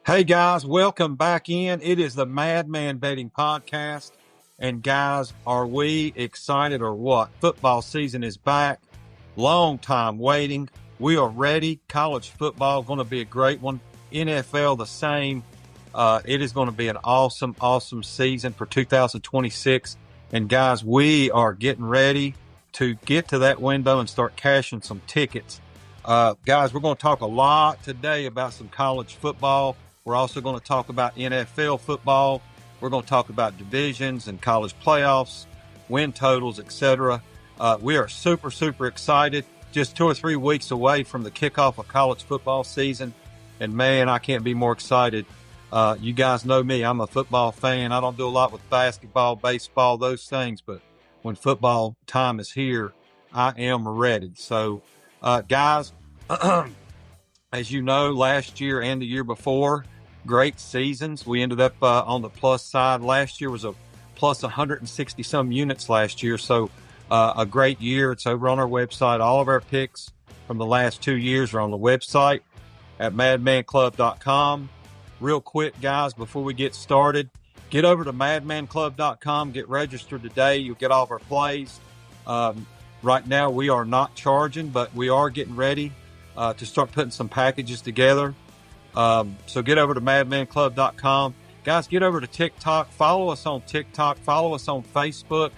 Hey guys, welcome back in. It is the Madman Betting Podcast. And guys, are we excited or what? Football season is back. Long time waiting. We are ready. College football is going to be a great one. NFL the same. It is going to be an awesome season for 2026. And guys, we are getting ready to get to that window and start cashing some tickets. Guys, we're going to talk a lot today about some college football. We're also going to talk about NFL football. We're going to talk about divisions and college playoffs, win totals, etc. We are super excited. Just 2 or 3 weeks away from the kickoff of college football season. And man, I can't be more excited. You guys know me. I'm a football fan. I don't do a lot with basketball, baseball, those things. But when football time is here, I am ready. So, guys, as you know, last year and the year before, great seasons. We ended up on the plus side. Last year was a plus 160 some units last year. So a great year. It's over on our website. All of our picks from the last 2 years are on the website at madmanclub.com. Real quick, guys, before we get started, get over to madmanclub.com. Get registered today. You'll get all of our plays. Right now, we are not charging, but we are getting ready to start putting some packages together. So get over to madmanclub.com. Guys, get over to TikTok. Follow us on TikTok. Follow us on Facebook.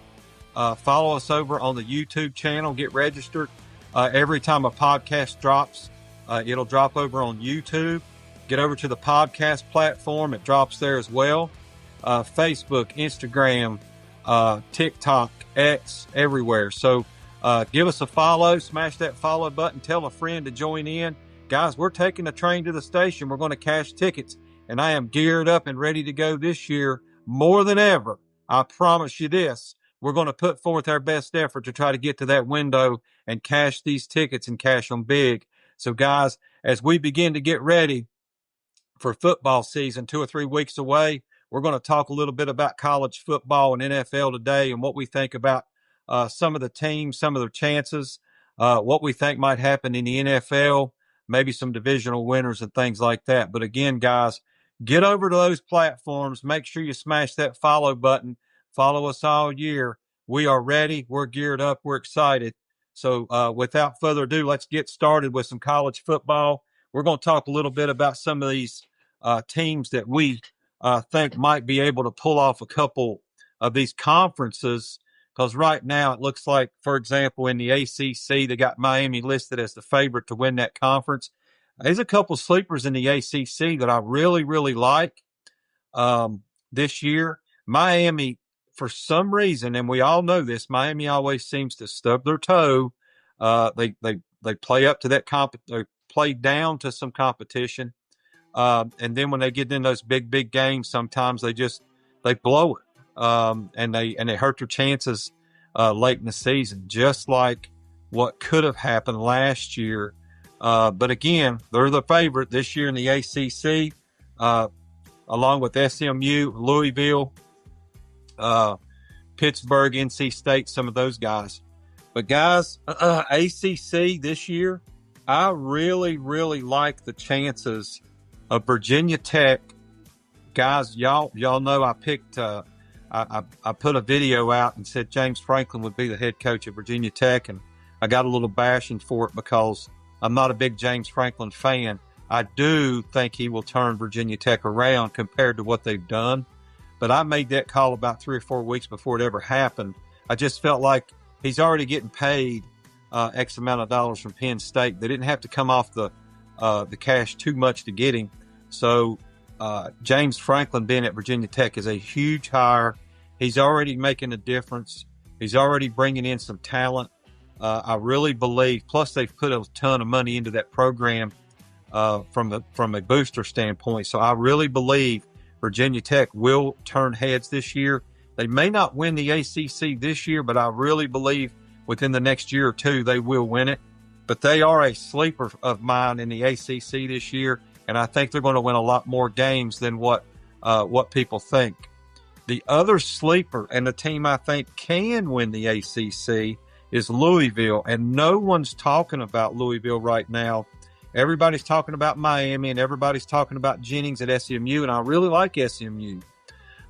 Follow us over on the YouTube channel. Get registered. Every time a podcast drops, it'll drop over on YouTube. Get over to the podcast platform. It drops there as well. Facebook, Instagram, TikTok, X, everywhere. So give us a follow. Smash that follow button. Tell a friend to join in. Guys, we're taking the train to the station. We're going to cash tickets, and I am geared up and ready to go this year more than ever. I promise you this. We're going to put forth our best effort to try to get to that window and cash these tickets and cash them big. So, guys, as we begin to get ready for football season, 2 or 3 weeks away, we're going to talk a little bit about college football and NFL today and what we think about some of the teams, some of their chances, what we think might happen in the NFL, maybe some divisional winners and things like that. But again, guys, get over to those platforms. Make sure you smash that follow button. Follow us all year. We are ready. We're geared up. We're excited. So without further ado, let's get started with some college football. We're going to talk a little bit about some of these teams that we think might be able to pull off a couple of these conferences. Because right now it looks like, for example, in the ACC, they got Miami listed as the favorite to win that conference. There's a couple sleepers in the ACC that I really like this year. Miami, for some reason, and we all know this, Miami always seems to stub their toe. They play up to that they play down to some competition, and then when they get in those big games, sometimes they blow it. And they hurt their chances late in the season, just like what could have happened last year. But again, they're the favorite this year in the ACC, along with SMU, Louisville, Pittsburgh, NC State, some of those guys. But guys, ACC this year, I really like the chances of Virginia Tech. Guys, y'all know I picked. I put a video out and said James Franklin would be the head coach of Virginia Tech, and I got a little bashing for it because I'm not a big James Franklin fan. I do think he will turn Virginia Tech around compared to what they've done, but I made that call about 3 or 4 weeks before it ever happened. I just felt like he's already getting paid X amount of dollars from Penn State. They didn't have to come off the cash too much to get him. So James Franklin being at Virginia Tech is a huge hire. He's already making a difference. He's already bringing in some talent. I really believe, plus they've put a ton of money into that program from a booster standpoint. So I really believe Virginia Tech will turn heads this year. They may not win the ACC this year, but I really believe within the next year or two they will win it. But they are a sleeper of mine in the ACC this year, and I think they're going to win a lot more games than what people think. The other sleeper and the team I think can win the ACC is Louisville, and no one's talking about Louisville right now Everybody's talking about Miami and everybody's talking about Jennings at SMU, and I really like SMU.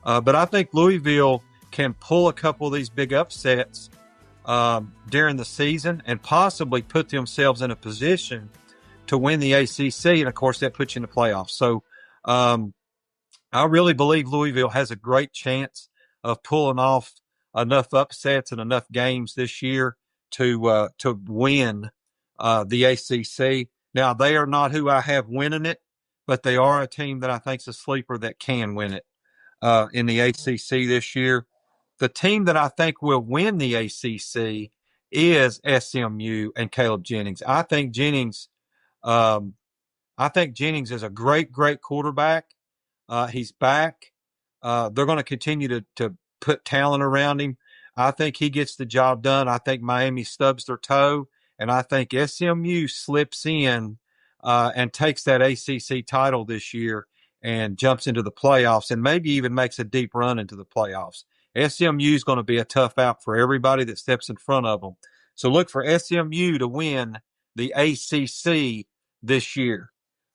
But I think Louisville can pull a couple of these big upsets during the season and possibly put themselves in a position to win the ACC. And, of course, that puts you in the playoffs. So I really believe Louisville has a great chance of pulling off enough upsets and enough games this year to win the ACC. Now, they are not who I have winning it, but they are a team that I think is a sleeper that can win it in the ACC this year. The team that I think will win the ACC is SMU and Caleb Jennings. I think Jennings is a great, great quarterback. He's back. They're going to continue to put talent around him. I think he gets the job done. I think Miami stubs their toe, and I think SMU slips in and takes that ACC title this year and jumps into the playoffs and maybe even makes a deep run into the playoffs. SMU is going to be a tough out for everybody that steps in front of them. So look for SMU to win the ACC this year.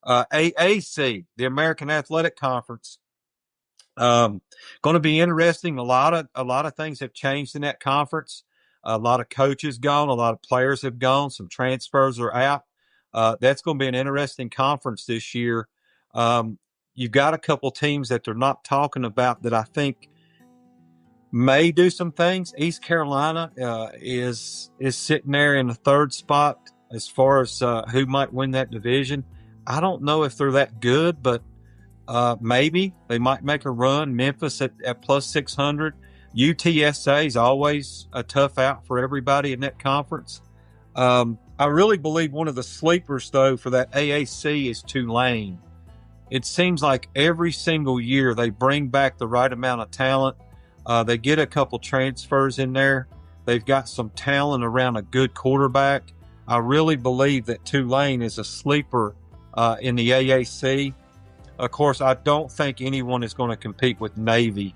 AAC, the American Athletic Conference, going to be interesting. A lot of things have changed in that conference. A lot of coaches gone, a lot of players have gone, some transfers are out. That's going to be an interesting conference this year. You've got a couple teams that they're not talking about that I think may do some things. East Carolina is sitting there in the third spot as far as who might win that division. I don't know if they're that good, but maybe they might make a run. Memphis at plus 600. UTSA is always a tough out for everybody in that conference. I really believe one of the sleepers, though, for that AAC is Tulane. It seems like every single year they bring back the right amount of talent. They get a couple transfers in there. They've got some talent around a good quarterback. I really believe that Tulane is a sleeper in the AAC. Of course, I don't think anyone is going to compete with Navy.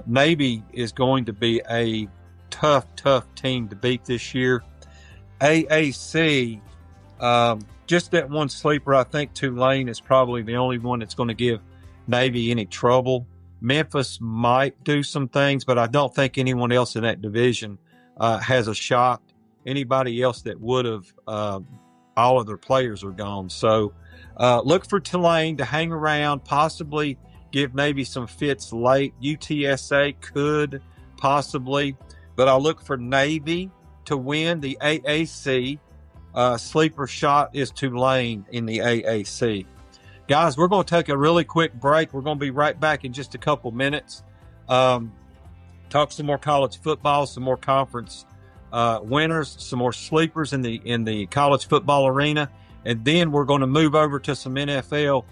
Navy is going to be a tough team to beat this year. AAC, just that one sleeper, I think Tulane is probably the only one that's going to give Navy any trouble. Memphis might do some things, but I don't think anyone else in that division has a shot. Anybody else that would have, all of their players are gone. So look for Tulane to hang around, possibly give Navy some fits late. UTSA could possibly, but I'll look for Navy to win the AAC. Sleeper shot is Tulane in the AAC. Guys, we're going to take a really quick break. We're going to be right back in just a couple minutes. Talk some more college football, some more conference winners, some more sleepers in the college football arena, and then we're going to move over to some NFL.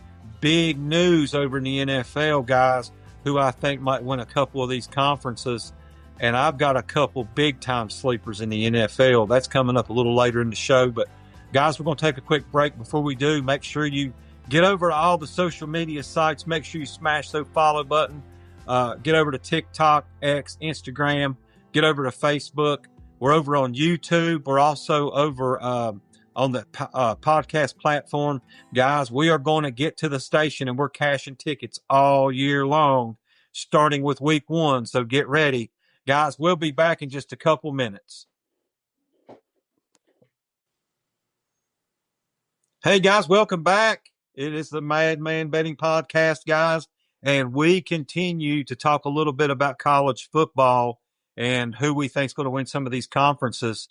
Big news over in the NFL, guys, who I think might win a couple of these conferences. And I've got a couple big-time sleepers in the NFL. That's coming up a little later in the show. But, guys, we're going to take a quick break. Before we do, make sure you get over to all the social media sites. Make sure you smash the follow button. Get over to TikTok, X, Instagram. Get over to Facebook. We're over on YouTube. We're also over on the podcast platform. Guys, we are going to get to the station, and we're cashing tickets all year long, starting with week 1. So get ready. Guys, we'll be back in just a couple minutes. Hey, guys, welcome back. It is the Madman Betting Podcast, guys, and we continue to talk a little bit about college football and who we think is going to win some of these conferences.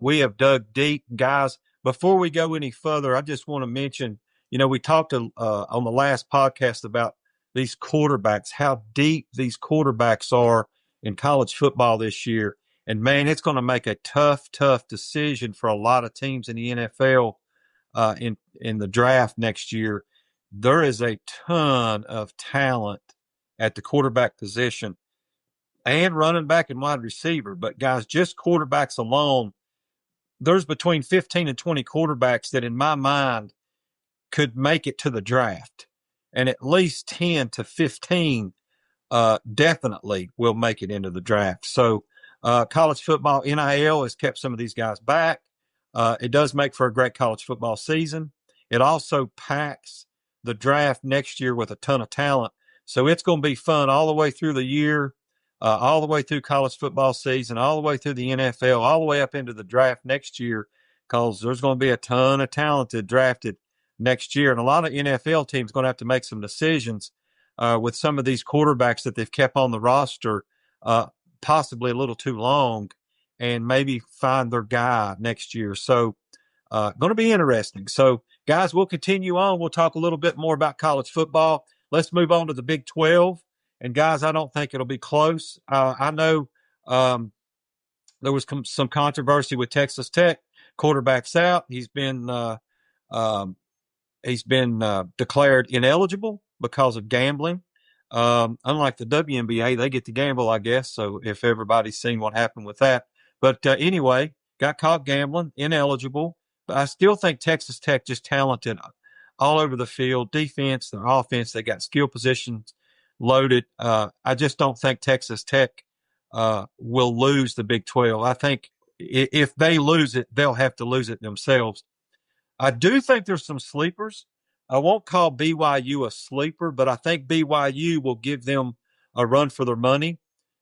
We have dug deep, guys. Before we go any further, I just want to mention, we talked on the last podcast about these quarterbacks, how deep these quarterbacks are in college football this year. And, man, it's going to make a tough decision for a lot of teams in the NFL in the draft next year. There is a ton of talent at the quarterback position and running back and wide receiver. But, guys, just quarterbacks alone, there's between 15 and 20 quarterbacks that, in my mind, could make it to the draft. And at least 10 to 15 definitely will make it into the draft. So college football, NIL has kept some of these guys back. It does make for a great college football season. It also packs the draft next year with a ton of talent. So it's going to be fun all the way through the year, all the way through college football season, all the way through the NFL, all the way up into the draft next year, because there's going to be a ton of talented drafted next year. And a lot of NFL teams going to have to make some decisions with some of these quarterbacks that they've kept on the roster, possibly a little too long, and maybe find their guy next year. So going to be interesting. So, guys, we'll continue on. We'll talk a little bit more about college football. Let's move on to the Big 12. And, guys, I don't think it'll be close. I know there was some controversy with Texas Tech. Quarterback's out. He's been declared ineligible because of gambling. Unlike the WNBA, they get to gamble, I guess. So if everybody's seen what happened with that. But anyway, got caught gambling, ineligible. But I still think Texas Tech just talented all over the field, defense, their offense. They got skill positions loaded. I just don't think Texas Tech will lose the Big 12. I think if they lose it, they'll have to lose it themselves. I do think there's some sleepers. I won't call BYU a sleeper, but I think BYU will give them a run for their money.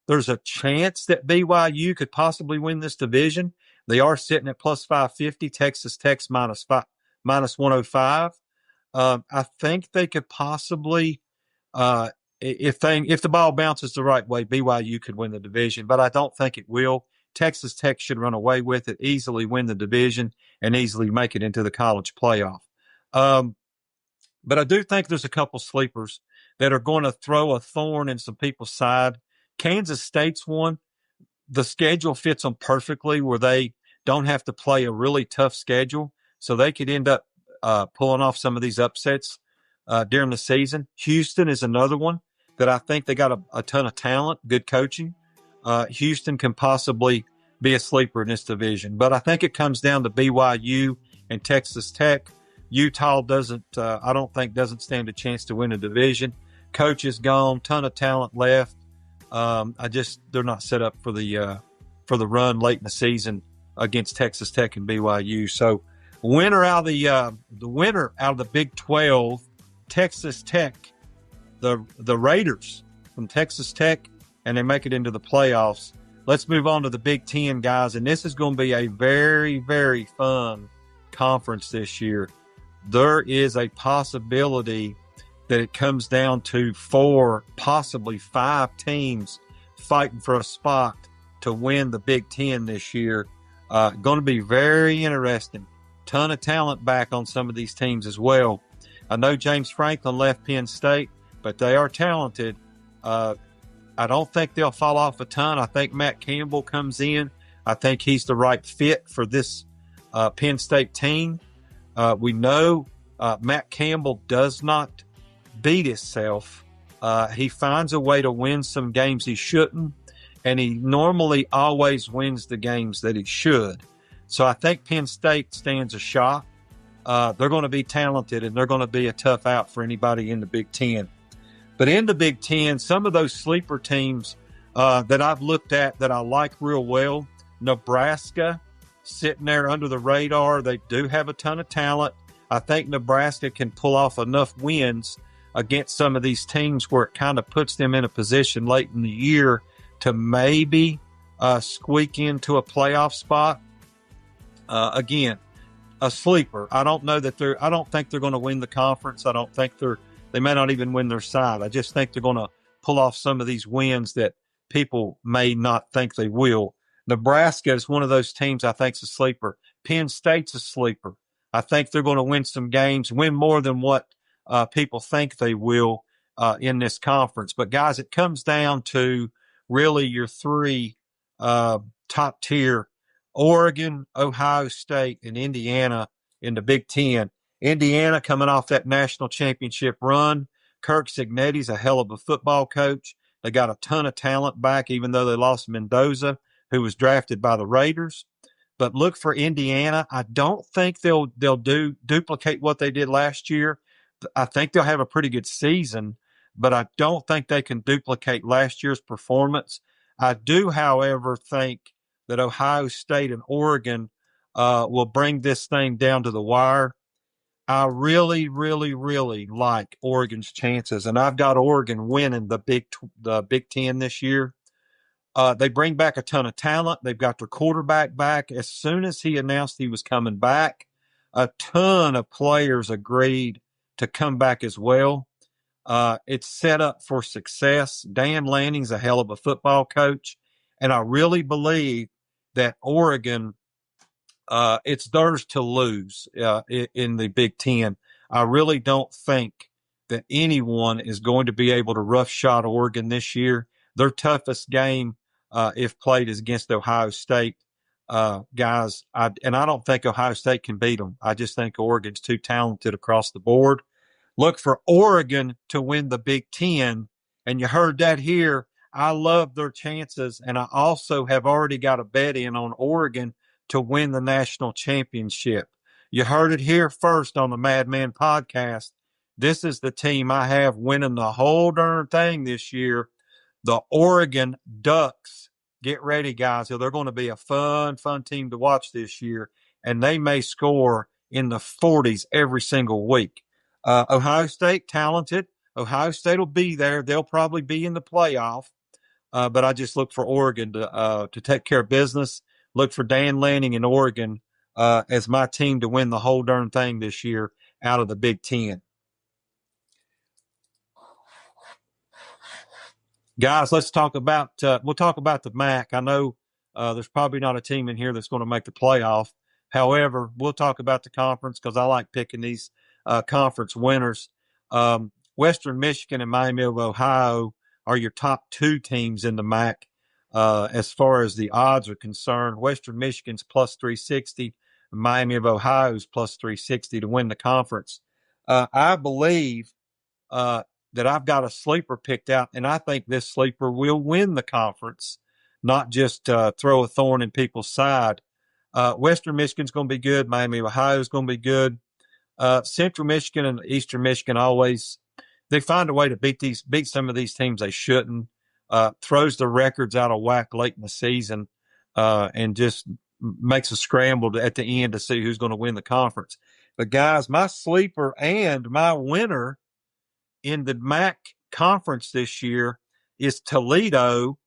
There's a chance that BYU could possibly win this division. They are sitting at plus 550, Texas Tech's minus 105. I think they could possibly, if the ball bounces the right way, BYU could win the division, but I don't think it will. Texas Tech should run away with it, easily win the division, and easily make it into the college playoff. But I do think there's a couple sleepers that are going to throw a thorn in some people's side. Kansas State's one. The schedule fits them perfectly where they don't have to play a really tough schedule, so they could end up pulling off some of these upsets during the season. Houston is another one that I think they got a ton of talent, good coaching. Houston can possibly be a sleeper in this division, but I think it comes down to BYU and Texas Tech. Utah I don't think doesn't stand a chance to win a division. Coach is gone, ton of talent left. They're not set up for the run late in the season against Texas Tech and BYU. So winner out of the Big 12, Texas Tech, the Raiders from Texas Tech, and they make it into the playoffs. Let's move on to the Big 10, guys, and this is going to be a very, very fun conference this year. There is a possibility that it comes down to 4, possibly 5 teams fighting for a spot to win the Big 10 this year. Going to be very interesting. Ton of talent back on some of these teams as well. I know James Franklin left Penn State, but they are talented. I don't think they'll fall off a ton. I think Matt Campbell comes in. I think he's the right fit for this Penn State team. We know Matt Campbell does not beat himself. He finds a way to win some games he shouldn't, and he normally always wins the games that he should. So I think Penn State stands a shot. They're going to be talented, and they're going to be a tough out for anybody in the Big Ten. But in the Big Ten, some of those sleeper teams that I've looked at that I like real well, Nebraska, sitting there under the radar. They do have a ton of talent. I think Nebraska can pull off enough wins against some of these teams where it kind of puts them in a position late in the year to maybe squeak into a playoff spot. Again, a sleeper. I don't think they're going to win the conference. I don't think they may not even win their side. I just think they're going to pull off some of these wins that people may not think they will. Nebraska is one of those teams I think is a sleeper. Penn State's a sleeper. I think they're going to win some games, win more than what people think they will in this conference. But, guys, it comes down to really your 3 top tier, Oregon, Ohio State, and Indiana in the Big Ten. Indiana coming off that national championship run. Kirk Cignetti's a hell of a football coach. They got a ton of talent back, even though they lost Mendoza, who was drafted by the Raiders. But look for Indiana. I don't think they'll duplicate what they did last year. I think they'll have a pretty good season, but I don't think they can duplicate last year's performance. I do, however, think that Ohio State and Oregon will bring this thing down to the wire. I really, really, really like Oregon's chances, and I've got Oregon winning the Big Ten this year. They bring back a ton of talent. They've got their quarterback back. As soon as he announced he was coming back, a ton of players agreed to come back as well. It's set up for success. Dan Lanning's a hell of a football coach, and I really believe that Oregon, it's theirs to lose in the Big Ten. I really don't think that anyone is going to be able to roughshod Oregon this year. Their toughest game, if played, is against Ohio State. Guys, I don't think Ohio State can beat them. I just think Oregon's too talented across the board. Look for Oregon to win the Big Ten, and you heard that here. I love their chances, and I also have already got a bet in on Oregon to win the national championship. You heard it here first on the Madman podcast. This is the team I have winning the whole darn thing this year, the Oregon Ducks. Get ready, guys. They're going to be a fun team to watch this year, and they may score in the 40s every single week. Ohio State, talented. Ohio State will be there. They'll probably be in the playoff, but I just look for Oregon to take care of business. Look for Dan Lanning in Oregon as my team to win the whole darn thing this year out of the Big Ten. Guys, let's talk about we'll talk about the MAC. I know there's probably not a team in here that's going to make the playoff. However, we'll talk about the conference because I like picking these conference winners. Western Michigan and Miami of Ohio are your top two teams in the MAC as far as the odds are concerned. Western Michigan's plus 360, Miami of Ohio's plus 360 to win the conference. I believe that I've got a sleeper picked out, and I think this sleeper will win the conference, not just throw a thorn in people's side. Western Michigan's going to be good. Miami of Ohio is going to be good. Central Michigan and Eastern Michigan they find a way to beat some of these teams they shouldn't. Throws the records out of whack late in the season, and just makes a scramble at the end to see who's going to win the conference. But guys, my sleeper and my winner in the MAC conference this year is Toledo.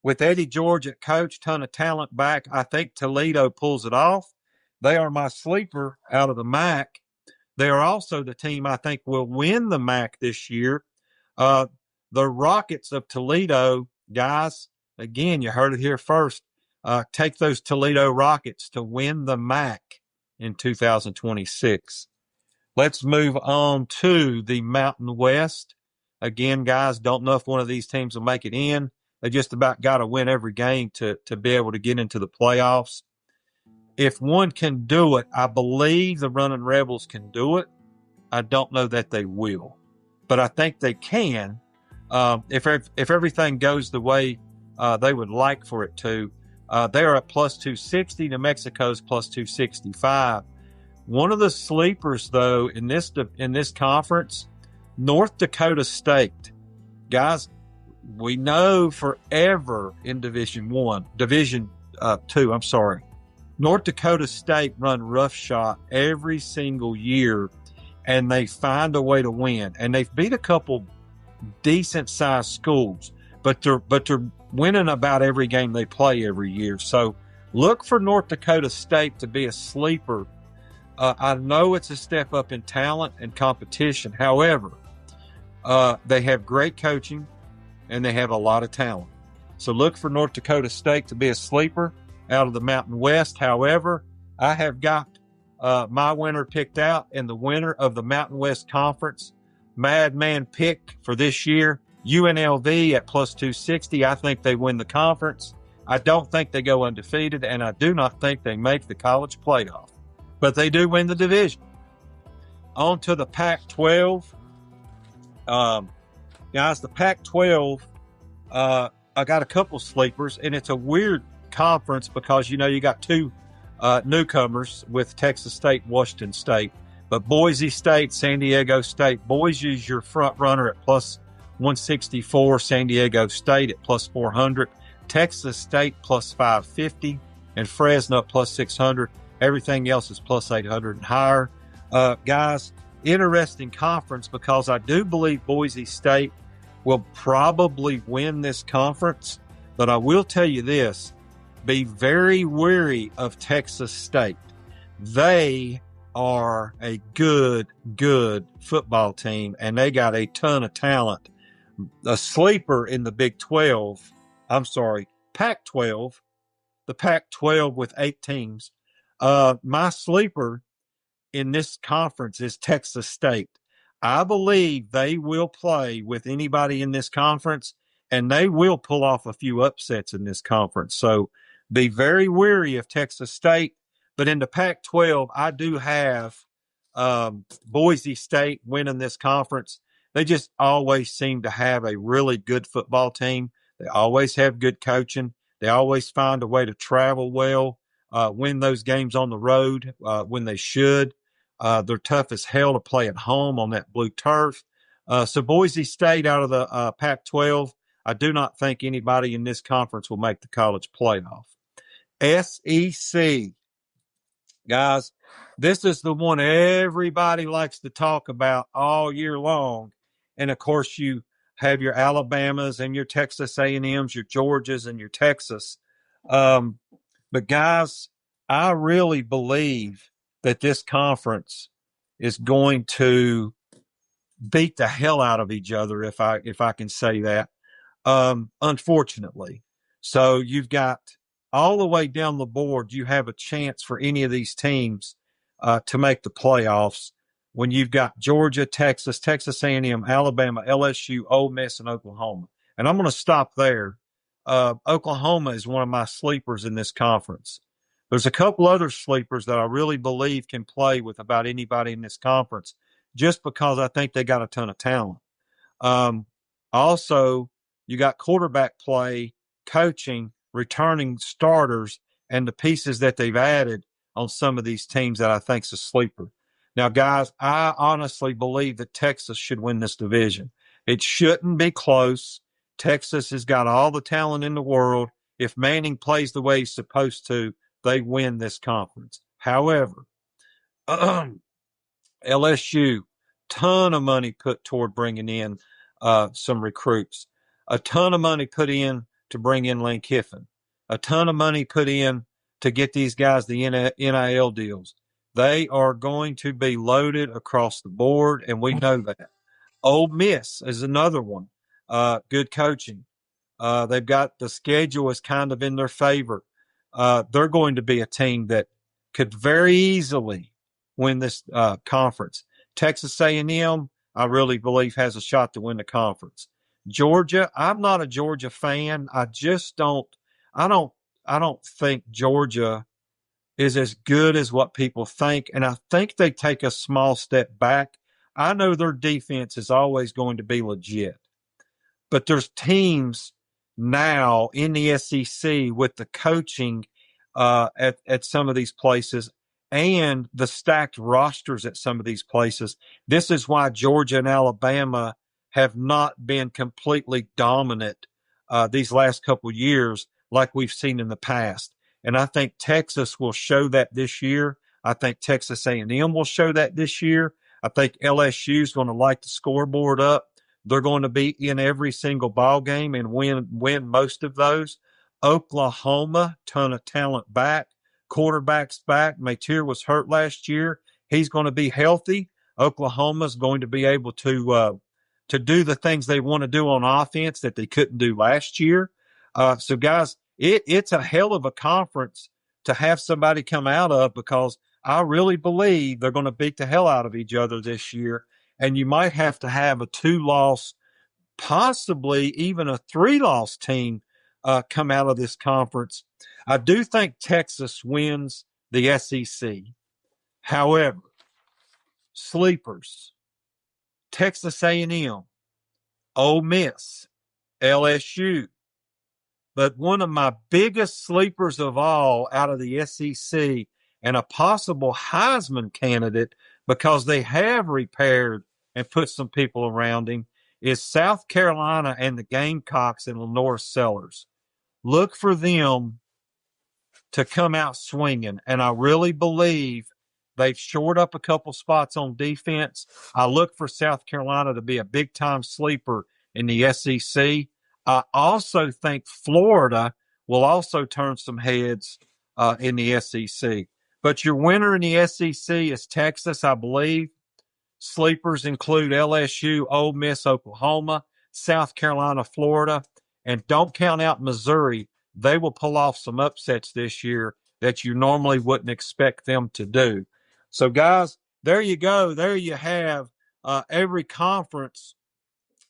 With Eddie George at coach, ton of talent back. I think Toledo pulls it off. They are my sleeper out of the MAC. They are also the team I think will win the MAC this year. The Rockets of Toledo, guys, again, you heard it here first. Take those Toledo Rockets to win the MAC in 2026. Let's move on to the Mountain West. Again, guys, don't know if one of these teams will make it in. They just about got to win every game to be able to get into the playoffs. If one can do it, I believe the Running Rebels can do it. I don't know that they will, but I think they can if everything goes the way they would like for it to. They are at plus 260. New Mexico's plus 265. One of the sleepers, though, in this conference, North Dakota State. Guys, we know forever in Division 2, I'm sorry. North Dakota State run roughshod every single year, and they find a way to win. And they've beat a couple decent-sized schools, but they're winning about every game they play every year. So look for North Dakota State to be a sleeper. I know it's a step up in talent and competition. However, they have great coaching, and they have a lot of talent. So look for North Dakota State to be a sleeper out of the Mountain West. However, I have got my winner picked out, and the winner of the Mountain West Conference Madman pick for this year, UNLV at plus 260. I think they win the conference. I don't think they go undefeated, and I do not think they make the college playoff, but they do win the division. On to the Pac-12. Guys, the Pac-12, I got a couple sleepers, and it's a weird conference because, you got two newcomers with Texas State and Washington State. But Boise State, San Diego State. Boise is your front runner at plus 164, San Diego State at plus 400, Texas State plus 550, and Fresno plus 600. Everything else is plus 800 and higher. Guys, interesting conference because I do believe Boise State will probably win this conference. But I will tell you this, be very wary of Texas State. They are a good football team, and they got a ton of talent. A sleeper in the Pac-12, the Pac-12 with 8 teams. My sleeper in this conference is Texas State. I believe they will play with anybody in this conference, and they will pull off a few upsets in this conference. So be very wary of Texas State. But in the Pac-12, I do have Boise State winning this conference. They just always seem to have a really good football team. They always have good coaching. They always find a way to travel well, win those games on the road when they should. They're tough as hell to play at home on that blue turf. So Boise State out of the Pac-12, I do not think anybody in this conference will make the college playoff. SEC. Guys, this is the one everybody likes to talk about all year long. And of course, you have your Alabamas and your Texas A&Ms, your Georgias and your Texas. But guys, I really believe that this conference is going to beat the hell out of each other, if I can say that. Unfortunately. So you've got all the way down the board, you have a chance for any of these teams to make the playoffs when you've got Georgia, Texas, Texas A&M, Alabama, LSU, Ole Miss, and Oklahoma. And I'm going to stop there. Oklahoma is one of my sleepers in this conference. There's a couple other sleepers that I really believe can play with about anybody in this conference just because I think they got a ton of talent. Also, you got quarterback play, coaching, returning starters, and the pieces that they've added on some of these teams that I think is a sleeper. Now, guys, I honestly believe that Texas should win this division. It shouldn't be close. Texas has got all the talent in the world. If Manning plays the way he's supposed to, they win this conference. However, LSU, ton of money put toward bringing in some recruits, a ton of money put in to bring in Lane Kiffin, a ton of money put in to get these guys the NIL deals. They are going to be loaded across the board, and we know that. Ole Miss is another one. Good coaching. They've got the schedule is kind of in their favor. They're going to be a team that could very easily win this conference. Texas A&M, I really believe, has a shot to win the conference. Georgia, I'm not a Georgia fan. I don't think Georgia is as good as what people think, and I think they take a small step back. I know their defense is always going to be legit, but there's teams now in the SEC with the coaching at some of these places and the stacked rosters at some of these places. This is why Georgia and Alabama have not been completely dominant these last couple of years like we've seen in the past. And I think Texas will show that this year. I think Texas A&M will show that this year. I think LSU is going to light the scoreboard up. They're going to be in every single ball game and win most of those. Oklahoma, ton of talent back. Quarterback's back. Mateer was hurt last year. He's going to be healthy. Oklahoma's going to be able to do the things they want to do on offense that they couldn't do last year. So, guys, it's a hell of a conference to have somebody come out of because I really believe they're going to beat the hell out of each other this year. And you might have to have a 2-loss, possibly even a 3-loss team come out of this conference. I do think Texas wins the SEC. However, sleepers, Texas A&M, Ole Miss, LSU. But one of my biggest sleepers of all out of the SEC and a possible Heisman candidate because they have repaired and put some people around him is South Carolina and the Gamecocks and Lenore Sellers. Look for them to come out swinging. And I really believe they've shored up a couple spots on defense. I look for South Carolina to be a big time sleeper in the SEC. I also think Florida will also turn some heads in the SEC. But your winner in the SEC is Texas, I believe. Sleepers include LSU, Ole Miss, Oklahoma, South Carolina, Florida, and don't count out Missouri. They will pull off some upsets this year that you normally wouldn't expect them to do. So, guys, there you go. There you have every conference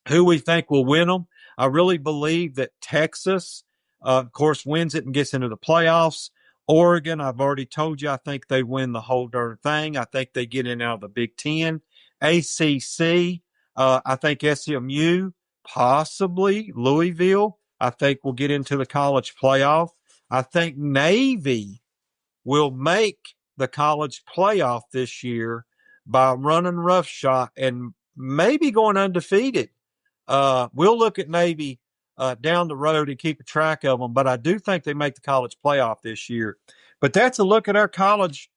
who we think will win them. I really believe that Texas, of course, wins it and gets into the playoffs. Oregon, I've already told you, I think they win the whole darn thing. I think they get in out of the Big Ten. ACC, I think SMU, possibly Louisville, I think will get into the college playoff. I think Navy will make the college playoff this year by running roughshod and maybe going undefeated. We'll look at Navy down the road and keep a track of them, but I do think they make the college playoff this year. But that's a look at our college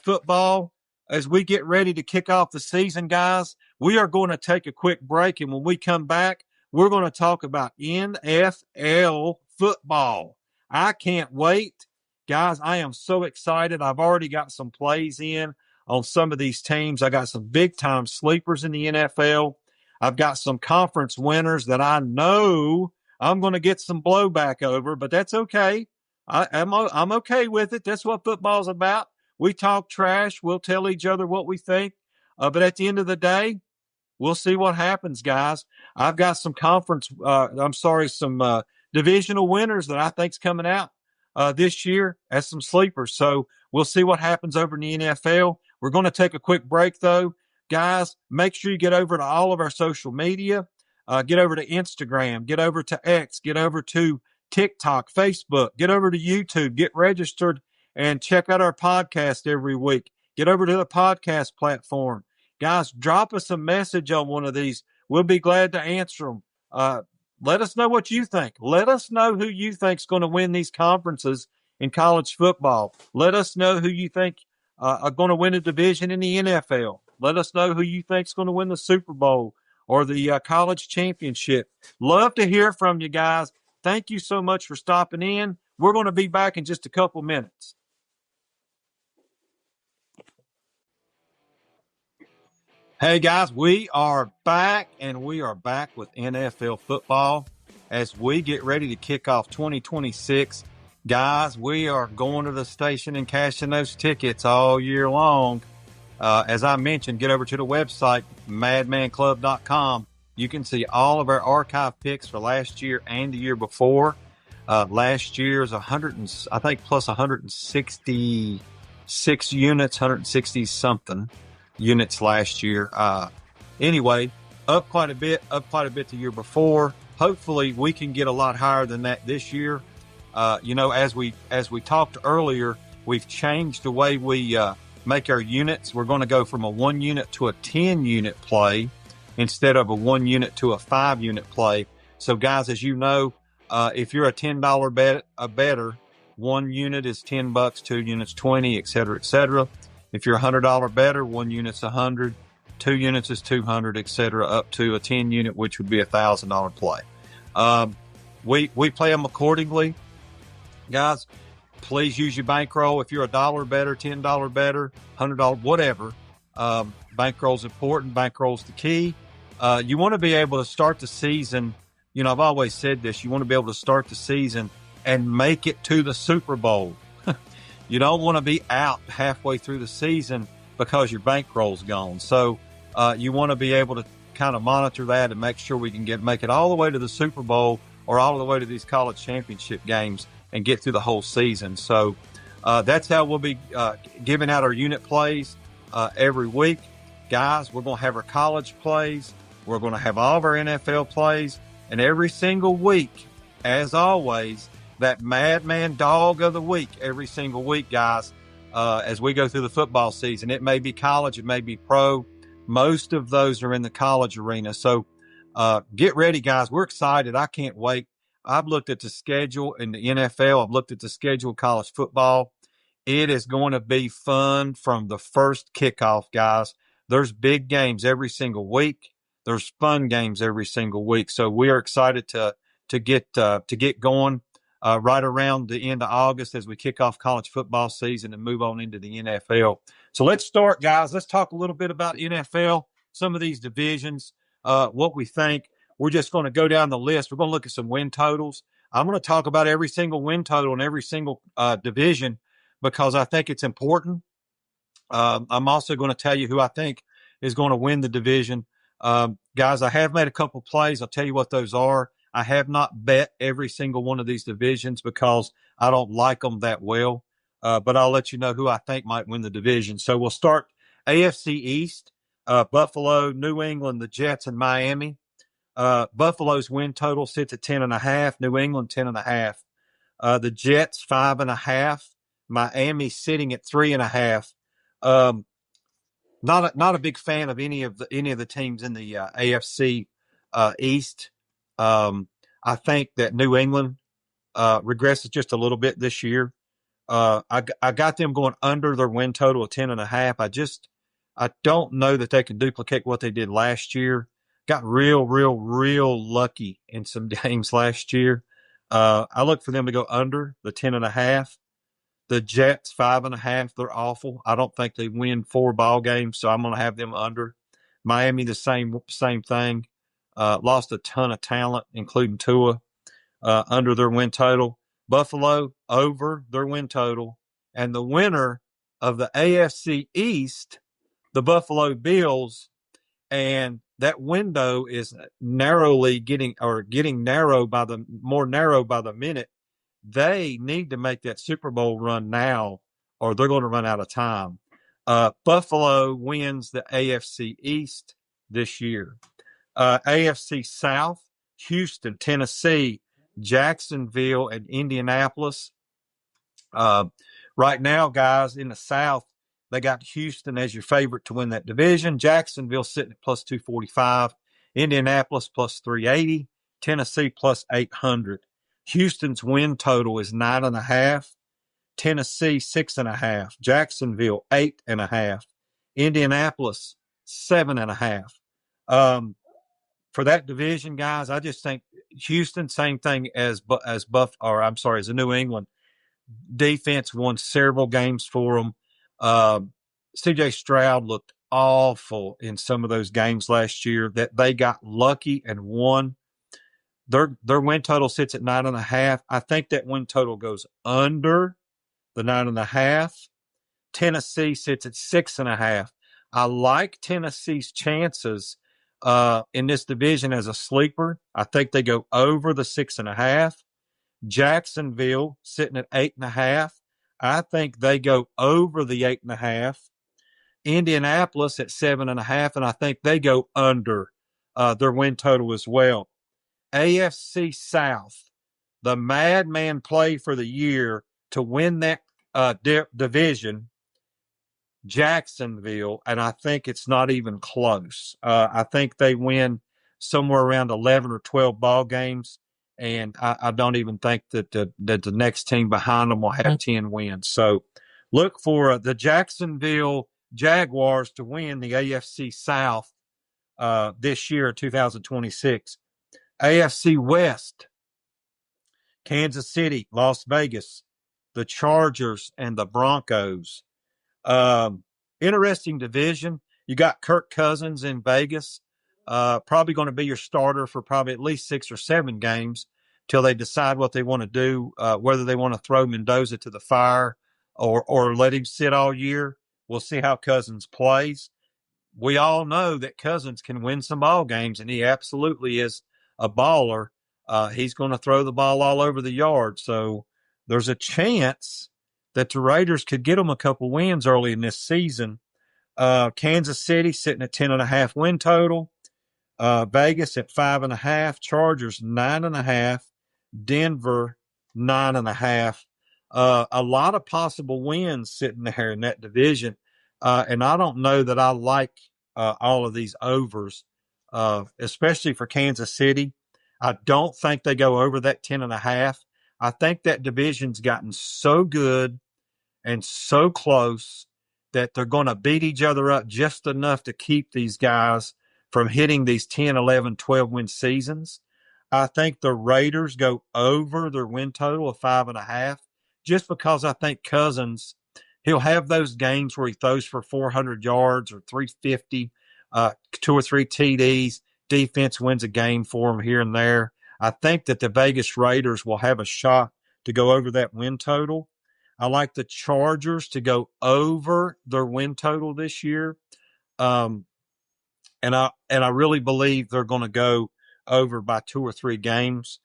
football as we get ready to kick off the season, guys. We are going to take a quick break, and when we come back, we're going to talk about NFL football. I can't wait. Guys, I am so excited. I've already got some plays in on some of these teams. I got some big-time sleepers in the NFL. I've got some conference winners that I know I'm going to get some blowback over, but that's okay. I'm okay with it. That's what football's about. We talk trash. We'll tell each other what we think. But at the end of the day, we'll see what happens, guys. I've got some some divisional winners that I think's coming out this year as some sleepers. So we'll see what happens over in the NFL. We're going to take a quick break, though. Guys, make sure you get over to all of our social media. Get over to Instagram. Get over to X. Get over to TikTok, Facebook. Get over to YouTube. Get registered and check out our podcast every week. Get over to the podcast platform. Guys, drop us a message on one of these. We'll be glad to answer them. Let us know what you think. Let us know who you think's going to win these conferences in college football. Let us know who you think are going to win a division in the NFL. Let us know who you think's going to win the Super Bowl or the college championship. Love to hear from you guys. Thank you so much for stopping in. We're going to be back in just a couple minutes. Hey guys, we are back, and we are back with NFL football as we get ready to kick off 2026. Guys, we are going to the station and cashing those tickets all year long. As I mentioned, get over to the website, madmanclub.com. You can see all of our archive picks for last year and the year before. Last year's 166 units, 160 something units last year. Anyway, up quite a bit the year before. Hopefully we can get a lot higher than that this year. As we talked earlier, we've changed the way we make our units. We're going to go from a 1 unit to a 10 unit play instead of a 1 unit to a 5 unit play. So guys, as you know, if you're a $10 bet, a better, 1 unit is $10, 2 units, 20, et cetera, et cetera. If you're a $100 better, 1 unit's $100, 2 units is $200, et cetera, up to a 10 unit, which would be $1,000 play. We play them accordingly. Guys, please use your bankroll. If you're a dollar better, $10 better, $100, whatever, bankroll's important. Bankroll's the key. You want to be able to start the season. I've always said this. You want to be able to start the season and make it to the Super Bowl. You don't want to be out halfway through the season because your bankroll's gone. So you want to be able to kind of monitor that and make sure we can make it all the way to the Super Bowl or all the way to these college championship games and get through the whole season. So that's how we'll be giving out our unit plays every week. Guys, we're going to have our college plays. We're going to have all of our NFL plays. And every single week, as always, that Madman Dog of the Week every single week, guys, as we go through the football season. It may be college, it may be pro. Most of those are in the college arena. So get ready, guys. We're excited. I can't wait. I've looked at the schedule in the NFL. I've looked at the schedule of college football. It is going to be fun from the first kickoff, guys. There's big games every single week. There's fun games every single week. So we are excited to get going right around the end of August as we kick off college football season and move on into the NFL. So let's start, guys. Let's talk a little bit about NFL, some of these divisions, what we think. We're just going to go down the list. We're going to look at some win totals. I'm going to talk about every single win total in every single division because I think it's important. I'm also going to tell you who I think is going to win the division. Guys, I have made a couple plays. I'll tell you what those are. I have not bet every single one of these divisions because I don't like them that well. But I'll let you know who I think might win the division. So we'll start AFC East, Buffalo, New England, the Jets, and Miami. Buffalo's win total sits at 10.5. New England 10.5. The Jets 5.5. Miami sitting at 3.5. Not a big fan of any of the teams in the AFC East. I think that New England regresses just a little bit this year. I got them going under their win total of 10.5. I don't know that they can duplicate what they did last year. Got real lucky in some games last year. I look for them to go under the 10.5. The Jets 5.5. They're awful. I don't think they win 4 ball games, so I'm going to have them under. Miami the same thing. Lost a ton of talent, including Tua, under their win total. Buffalo over their win total, and the winner of the AFC East, the Buffalo Bills, and that window is getting narrow by the minute. They need to make that Super Bowl run now, or they're going to run out of time. Buffalo wins the AFC East this year. AFC South, Houston, Tennessee, Jacksonville, and Indianapolis. Right now, guys, in the South, they got Houston as your favorite to win that division. Jacksonville sitting at plus 245. Indianapolis plus 380. Tennessee plus 800. Houston's win total is 9.5. Tennessee 6.5. Jacksonville 8.5. Indianapolis 7.5. For that division, guys, I just think Houston, same thing as the New England defense, won several games for them. C.J. Stroud looked awful in some of those games last year that they got lucky and won. Their win total sits at 9.5. I think that win total goes under the 9.5. Tennessee sits at 6.5. I like Tennessee's chances in this division as a sleeper. I think they go over the 6.5. Jacksonville sitting at 8.5. I think they go over the 8.5. Indianapolis at 7.5, and I think they go under their win total as well. AFC South, the Madman play for the year to win that division, Jacksonville, and I think it's not even close. I think they win somewhere around 11 or 12 ball games, and I don't even think that the next team behind them will have 10 wins. So look for the Jacksonville Jaguars to win the AFC South this year, 2026. AFC West, Kansas City, Las Vegas, the Chargers, and the Broncos. Interesting division. You got Kirk Cousins in Vegas, probably going to be your starter for probably at least 6 or 7 games till they decide what they want to do, whether they want to throw Mendoza to the fire or let him sit all year. We'll see how Cousins plays. We all know that Cousins can win some ball games, and he absolutely is a baller. He's going to throw the ball all over the yard. So there's a chance that the Raiders could get them a couple wins early in this season. Kansas City sitting at 10.5 win total. Vegas at 5.5. Chargers 9.5. Denver 9.5. A lot of possible wins sitting there in that division. And I don't know that I like all of these overs, especially for Kansas City. I don't think they go over that 10.5. I think that division's gotten so good and so close that they're going to beat each other up just enough to keep these guys from hitting these 10, 11, 12 win seasons. I think the Raiders go over their win total of 5.5 just because I think Cousins, he'll have those games where he throws for 400 yards or 350, 2 or 3 TDs. Defense wins a game for him here and there. I think that the Vegas Raiders will have a shot to go over that win total. I like the Chargers to go over their win total this year. Um, and I really believe they're going to go over by 2 or 3 games.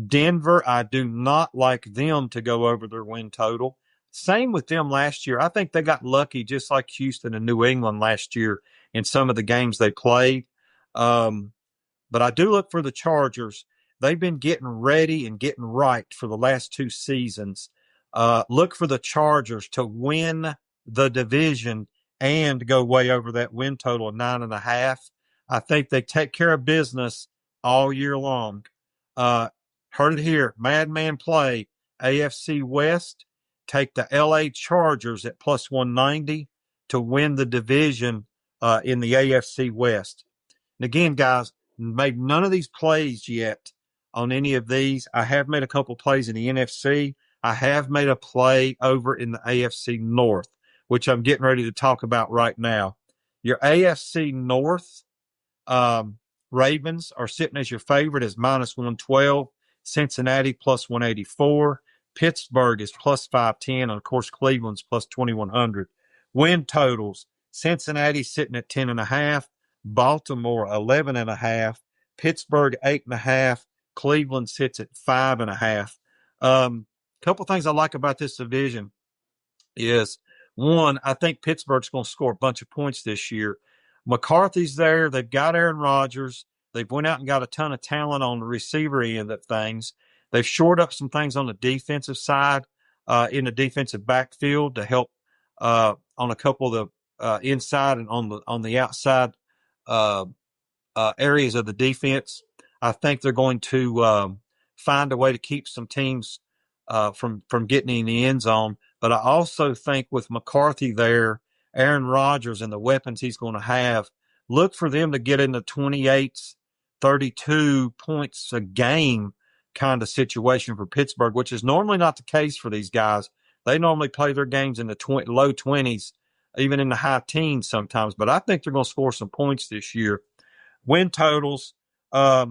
Denver, I do not like them to go over their win total. Same with them last year. I think they got lucky just like Houston and New England last year in some of the games they played. But I do look for the Chargers. They've been getting ready and getting right for the last 2 seasons. Look for the Chargers to win the division and go way over that win total of 9.5. I think they take care of business all year long. Heard it here. Madman play AFC West. Take the LA Chargers at plus 190 to win the division in the AFC West. And again, guys, made none of these plays yet on any of these. I have made a couple plays in the NFC. I have made a play over in the AFC North, which I'm getting ready to talk about right now. Your AFC North Ravens are sitting as your favorite as minus 112. Cincinnati plus 184. Pittsburgh is plus 510. And, of course, Cleveland's plus 2,100. Win totals, Cincinnati sitting at 10.5. Baltimore 11.5. Pittsburgh 8.5. Cleveland sits at 5.5. Couple things I like about this division is, one, I think Pittsburgh's going to score a bunch of points this year. McCarthy's there. They've got Aaron Rodgers. They've went out and got a ton of talent on the receiver end of things. They've shored up some things on the defensive side in the defensive backfield to help on a couple of the inside and on the outside areas of the defense. I think they're going to find a way to keep some teams from getting in the end zone. But I also think with McCarthy there, Aaron Rodgers and the weapons he's going to have, look for them to get in the 28, 32 points a game kind of situation for Pittsburgh, which is normally not the case for these guys. They normally play their games in the low 20s, even in the high teens sometimes. But I think they're going to score some points this year. Win totals, I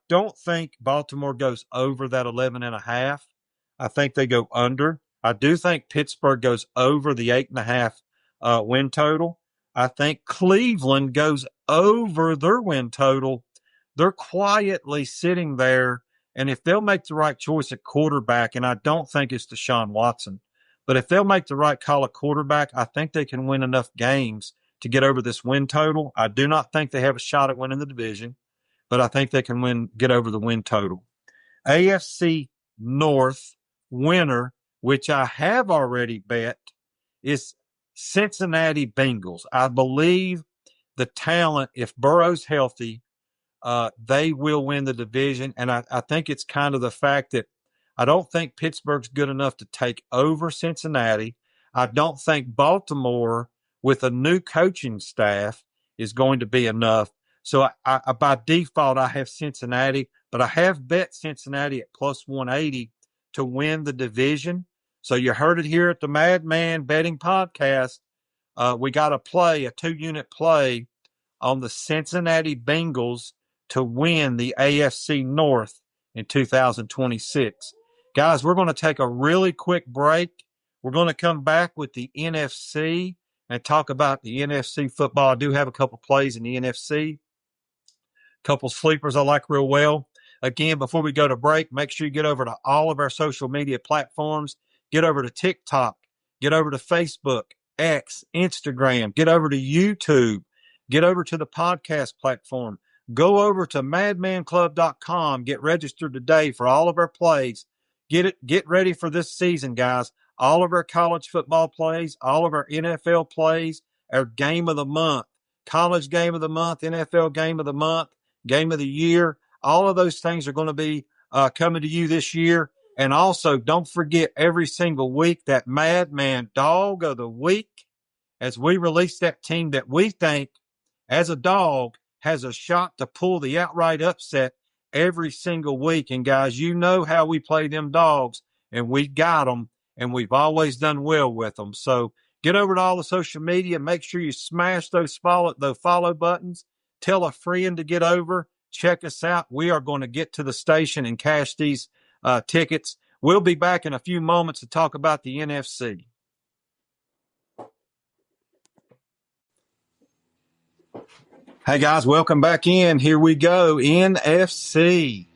don't think Baltimore goes over that 11.5. I think they go under. I do think Pittsburgh goes over the 8.5 win total. I think Cleveland goes over their win total. They're quietly sitting there, and if they'll make the right choice at quarterback, and I don't think it's Deshaun Watson, but if they'll make the right call at quarterback, I think they can win enough games to get over this win total. I do not think they have a shot at winning the division, but I think they can get over the win total. AFC North winner, which I have already bet, is Cincinnati Bengals. I believe the talent, if Burrow's healthy, they will win the division. And I think it's kind of the fact that I don't think Pittsburgh's good enough to take over Cincinnati. I don't think Baltimore, with a new coaching staff, is going to be enough. So I by default, I have Cincinnati, but I have bet Cincinnati at plus 180 to win the division. So you heard it here at the Madman Betting Podcast. We got a 2-unit play on the Cincinnati Bengals to win the AFC North in 2026. Guys, we're going to take a really quick break. We're going to come back with the NFC and talk about the NFC football. I do have a couple plays in the NFC. Couple sleepers I like real well. Again, before we go to break, make sure you get over to all of our social media platforms. Get over to TikTok. Get over to Facebook, X, Instagram. Get over to YouTube. Get over to the podcast platform. Go over to madmanclub.com. Get registered today for all of our plays. Get ready for this season, guys. All of our college football plays, all of our NFL plays, our game of the month, college game of the month, NFL game of the month, game of the year. All of those things are going to be coming to you this year. And also, don't forget every single week that Madman Dog of the Week, as we release that team that we think, as a dog, has a shot to pull the outright upset every single week. And guys, you know how we play them dogs, and we got them, and we've always done well with them. So get over to all the social media. Make sure you smash those follow buttons. Tell a friend to get over. Check us out. We are going to get to the station and cash these tickets. We'll be back in a few moments to talk about the NFC. Hey guys, welcome back in. Here we go. NFC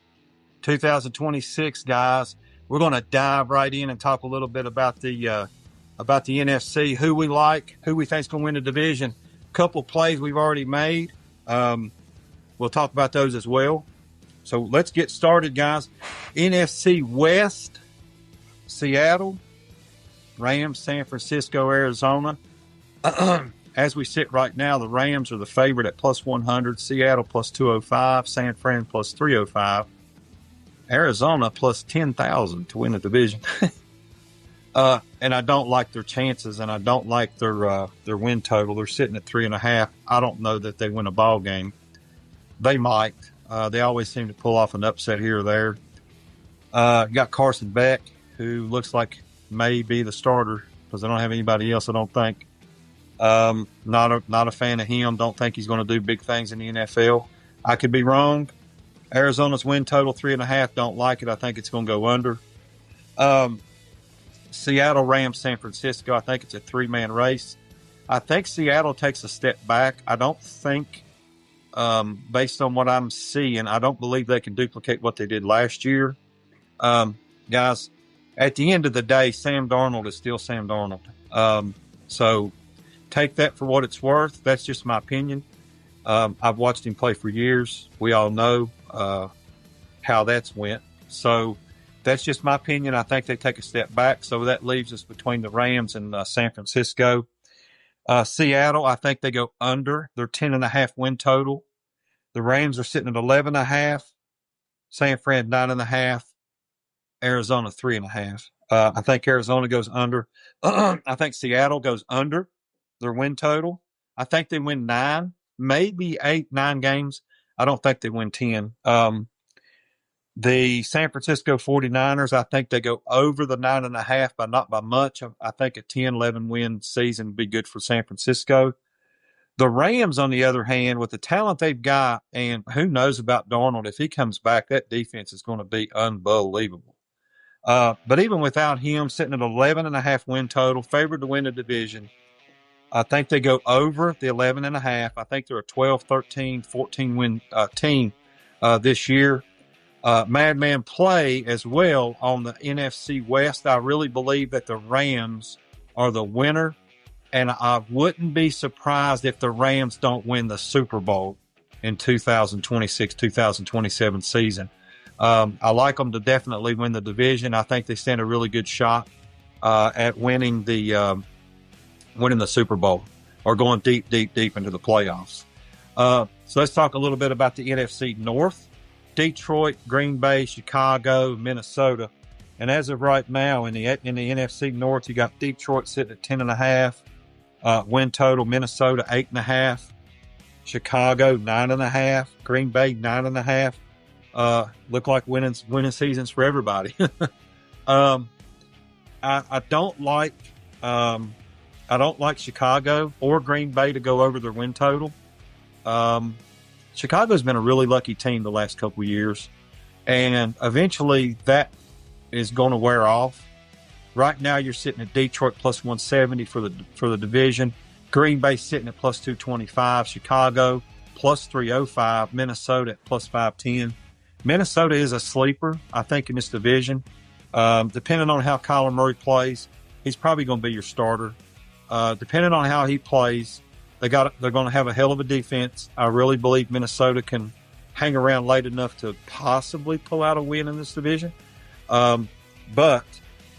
2026, guys. We're going to dive right in and talk a little bit about the NFC, who we like, who we think is going to win the division. Couple plays we've already made. We'll talk about those as well. So let's get started, guys. NFC West, Seattle, Rams, San Francisco, Arizona. As we sit right now, the Rams are the favorite at plus 100, Seattle plus 205, San Fran plus 305, Arizona plus 10,000 to win the division. And I don't like their chances, and I don't like their win total. They're sitting at 3.5. I don't know that they win a ball game. They might. They always seem to pull off an upset here or there. Got Carson Beck, who looks like may be the starter because they don't have anybody else, I don't think. Not a fan of him. Don't think he's going to do big things in the NFL. I could be wrong. Arizona's win total 3.5. Don't like it. I think it's going to go under. Seattle, Rams, San Francisco. I think it's a 3-man race. I think Seattle takes a step back. I don't think, based on what I'm seeing, I don't believe they can duplicate what they did last year. Guys, at the end of the day, Sam Darnold is still Sam Darnold. So take that for what it's worth. That's just my opinion. I've watched him play for years. We all know how that's went. So that's just my opinion. I think they take a step back. So that leaves us between the Rams and San Francisco. Seattle, I think they go under their 10.5 win total. The Rams are sitting at 11.5. San Fran 9.5. Arizona 3.5. I think Arizona goes under. I think Seattle goes under their win total. I think they win 9, maybe 8, 9 games. I don't think they win 10. The San Francisco 49ers, I think they go over the 9.5, but not by much. I think a 10, 11 win season would be good for San Francisco. The Rams, on the other hand, with the talent they've got, and who knows about Darnold, if he comes back, that defense is going to be unbelievable. But even without him, sitting at 11.5 win total, favored to win the division. I think they go over the 11.5. I think they're a 12, 13, 14 win team this year. Madman play as well on the NFC West. I really believe that the Rams are the winner, and I wouldn't be surprised if the Rams don't win the Super Bowl in 2026-2027 season. I like them to definitely win the division. I think they stand a really good shot at winning the Super Bowl or going deep into the playoffs. So let's talk a little bit about the NFC North. Detroit, Green Bay, Chicago, Minnesota. And as of right now in the NFC North, you got Detroit sitting at 10.5 win total, Minnesota 8.5, Chicago 9.5, Green Bay 9.5. Look like winning seasons for everybody. I don't like Chicago or Green Bay to go over their win total. Chicago's been a really lucky team the last couple of years, and eventually that is going to wear off. Right now, you're sitting at Detroit plus 170 for the division. Green Bay sitting at plus 225. Chicago plus 305. Minnesota at plus 510. Minnesota is a sleeper, I think, in this division. Depending on how Kyler Murray plays, he's probably going to be your starter. Depending on how he plays, they're going to have a hell of a defense. I really believe Minnesota can hang around late enough to possibly pull out a win in this division. But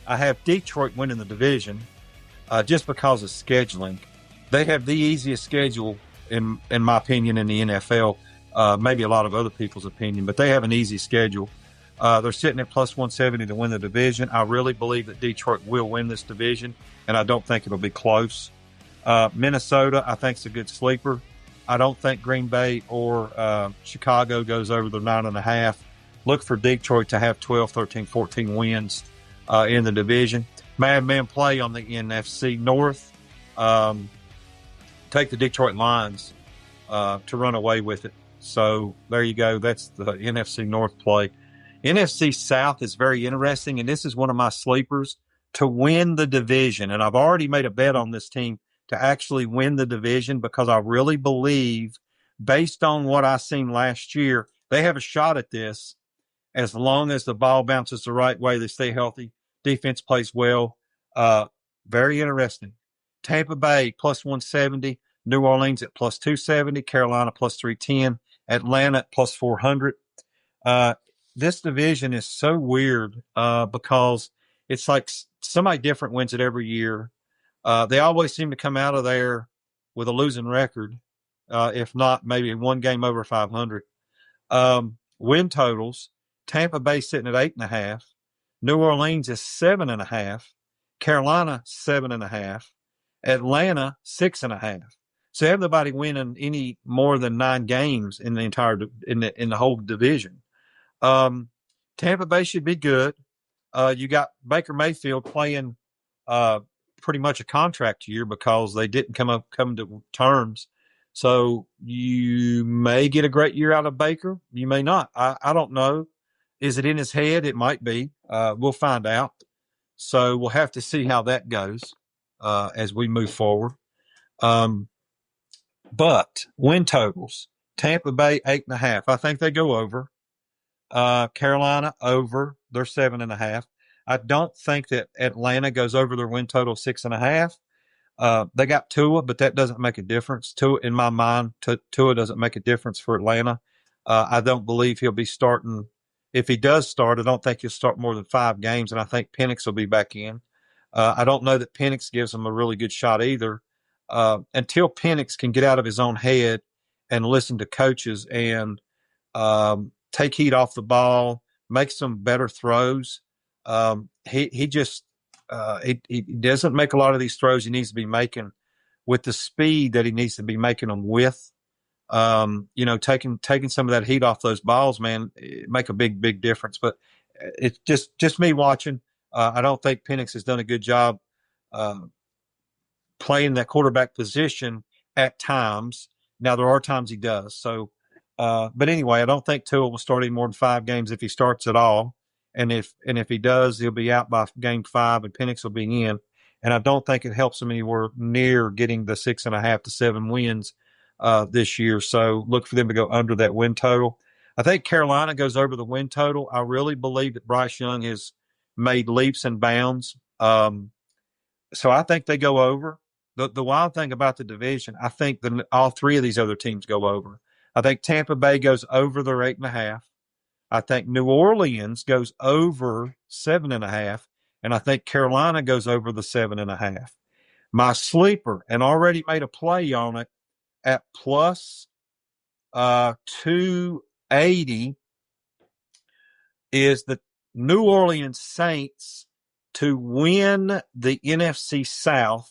I have Detroit winning the division just because of scheduling. They have the easiest schedule, in my opinion, in the NFL. maybe a lot of other people's opinion, but they have an easy schedule. They're sitting at plus 170 to win the division. I really believe that Detroit will win this division, and I don't think it'll be close. Minnesota, I think, is a good sleeper. I don't think Green Bay or Chicago goes over the 9.5. Look for Detroit to have 12, 13, 14 wins in the division. Madman play on the NFC North. Take the Detroit Lions to run away with it. So there you go. That's the NFC North play. NFC South is very interesting, and this is one of my sleepers to win the division. And I've already made a bet on this team to actually win the division because I really believe, based on what I seen last year, they have a shot at this as long as the ball bounces the right way, they stay healthy, defense plays well. Very interesting. Tampa Bay plus 170, New Orleans at plus 270, Carolina plus 310, Atlanta at plus 400. This division is so weird because it's like somebody different wins it every year. They always seem to come out of there with a losing record, if not maybe one game over 500. Win totals, Tampa Bay sitting at 8.5, New Orleans is 7.5, Carolina 7.5, Atlanta 6.5. So everybody winning any more than 9 games in the entire in the whole division. Tampa Bay should be good. You got Baker Mayfield playing pretty much a contract year because they didn't come to terms. So you may get a great year out of Baker. You may not. I don't know. Is it in his head? It might be. We'll find out. So we'll have to see how that goes as we move forward. But win totals, Tampa Bay 8.5. I think they go over. Carolina over. They're 7.5. I don't think that Atlanta goes over their win total 6.5. They got Tua, but that doesn't make a difference. Tua, in my mind, Tua doesn't make a difference for Atlanta. I don't believe he'll be starting. If he does start, I don't think he'll start more than 5 games, and I think Penix will be back in. I don't know that Penix gives him a really good shot either. Until Penix can get out of his own head and listen to coaches and take heat off the ball, make some better throws. He doesn't make a lot of these throws he needs to be making with the speed that he needs to be making them with. Taking some of that heat off those balls, man, make a big difference. But it's just me watching. I don't think Penix has done a good job playing that quarterback position at times. Now there are times he does. So, but anyway, I don't think Tua will start any more than 5 games if he starts at all. And if he does, he'll be out by game 5, and Penix will be in. And I don't think it helps him anywhere near getting the 6.5 to 7 wins this year. So look for them to go under that win total. I think Carolina goes over the win total. I really believe that Bryce Young has made leaps and bounds. So I think they go over. The wild thing about the division, I think that all 3 of these other teams go over. I think Tampa Bay goes over their 8.5. I think New Orleans goes over 7.5. And I think Carolina goes over the 7.5. My sleeper, and already made a play on it, at plus 280 is the New Orleans Saints to win the NFC South.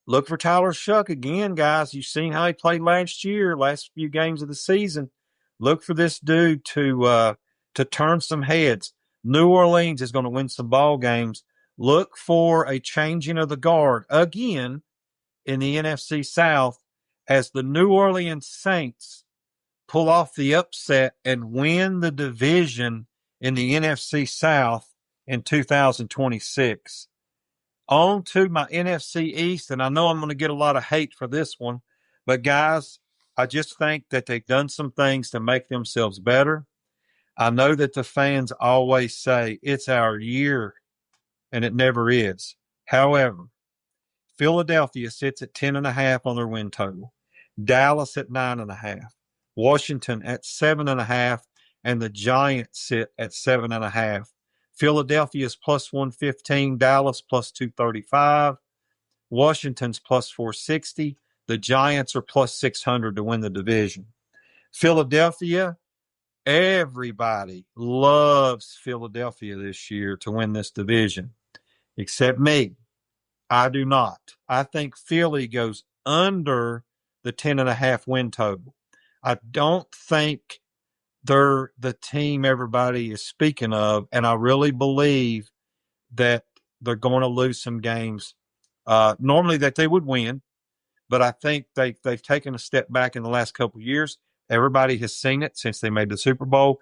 Look for Tyler Shuck again, guys. You've seen how he played last few games of the season. Look for this dude to turn some heads. New Orleans is going to win some ball games. Look for a changing of the guard again in the NFC South as the New Orleans Saints pull off the upset and win the division in the NFC South in 2026. On to my NFC East, and I know I'm going to get a lot of hate for this one, but guys, I just think that they've done some things to make themselves better. I know that the fans always say it's our year, and it never is. However, Philadelphia sits at 10.5 on their win total. Dallas at 9.5. Washington at 7.5. And the Giants sit at 7.5. Philadelphia is plus 115. Dallas plus 235. Washington's plus 460. The Giants are plus 600 to win the division. Philadelphia, everybody loves Philadelphia this year to win this division, except me. I do not. I think Philly goes under the 10.5 win total. I don't think they're the team everybody is speaking of, and I really believe that they're going to lose some games. Normally that they would win, but I think they've taken a step back in the last couple of years. Everybody has seen it since they made the Super Bowl.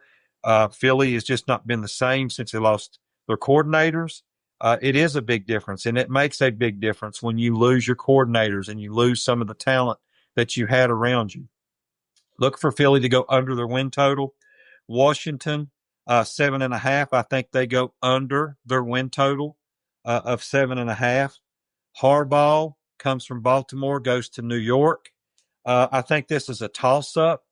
Philly has just not been the same since they lost their coordinators. It is a big difference, and it makes a big difference when you lose your coordinators and you lose some of the talent that you had around you. Look for Philly to go under their win total. Washington, 7.5. I think they go under their win total of 7.5. Harbaugh comes from Baltimore, goes to New York. I think this is a toss-up.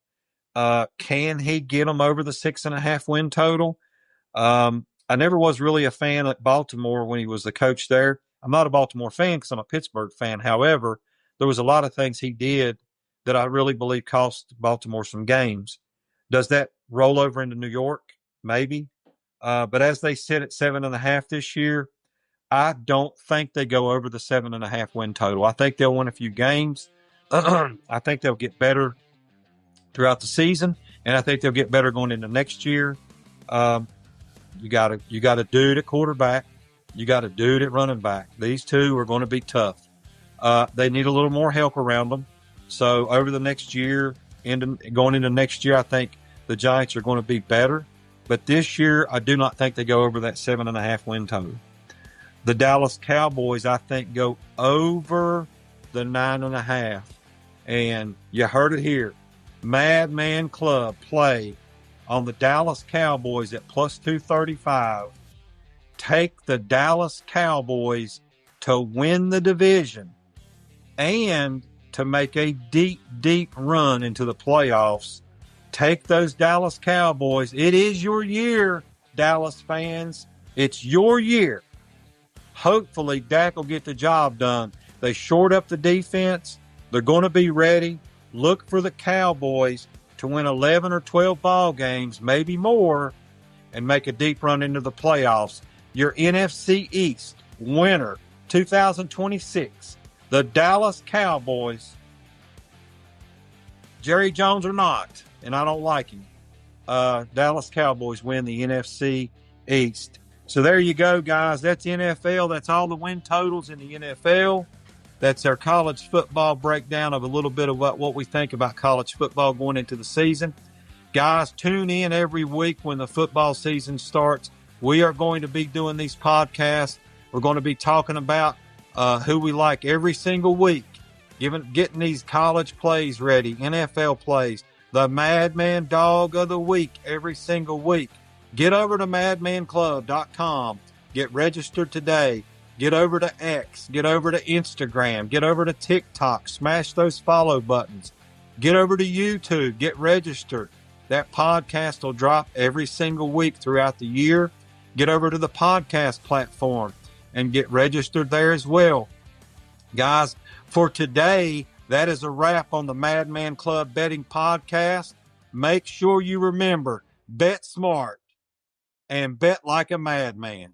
Can he get them over the 6.5 win total? I never was really a fan at Baltimore when he was the coach there. I'm not a Baltimore fan because I'm a Pittsburgh fan. However, there was a lot of things he did that I really believe cost Baltimore some games. Does that roll over into New York? Maybe. But as they sit at 7.5 this year, I don't think they go over the 7.5 win total. I think they'll win a few games. I think they'll get better throughout the season, and I think they'll get better going into next year. You got a dude at quarterback. You got a dude at running back. These two are going to be tough. They need a little more help around them. So over the next year, going into next year, I think the Giants are going to be better. But this year, I do not think they go over that 7.5 win total. The Dallas Cowboys, I think, go over the 9.5. And you heard it here. Madman Club play on the Dallas Cowboys at plus 235. Take the Dallas Cowboys to win the division and to make a deep, deep run into the playoffs. Take those Dallas Cowboys. It is your year, Dallas fans. It's your year. Hopefully, Dak will get the job done. They shored up the defense. They're going to be ready. Look for the Cowboys to win 11 or 12 ball games, maybe more, and make a deep run into the playoffs. Your NFC East winner 2026, the Dallas Cowboys. Jerry Jones or not, and I don't like him. Dallas Cowboys win the NFC East. So there you go, guys. That's NFL. That's all the win totals in the NFL. That's our college football breakdown of a little bit of what we think about college football going into the season. Guys, tune in every week when the football season starts. We are going to be doing these podcasts. We're going to be talking about who we like every single week, getting these college plays ready, NFL plays, the Madman Dog of the Week every single week. Get over to madmanclub.com. Get registered today. Get over to X. Get over to Instagram. Get over to TikTok. Smash those follow buttons. Get over to YouTube. Get registered. That podcast will drop every single week throughout the year. Get over to the podcast platform and get registered there as well. Guys, for today, that is a wrap on the Madman Club Betting Podcast. Make sure you remember, bet smart and bet like a madman.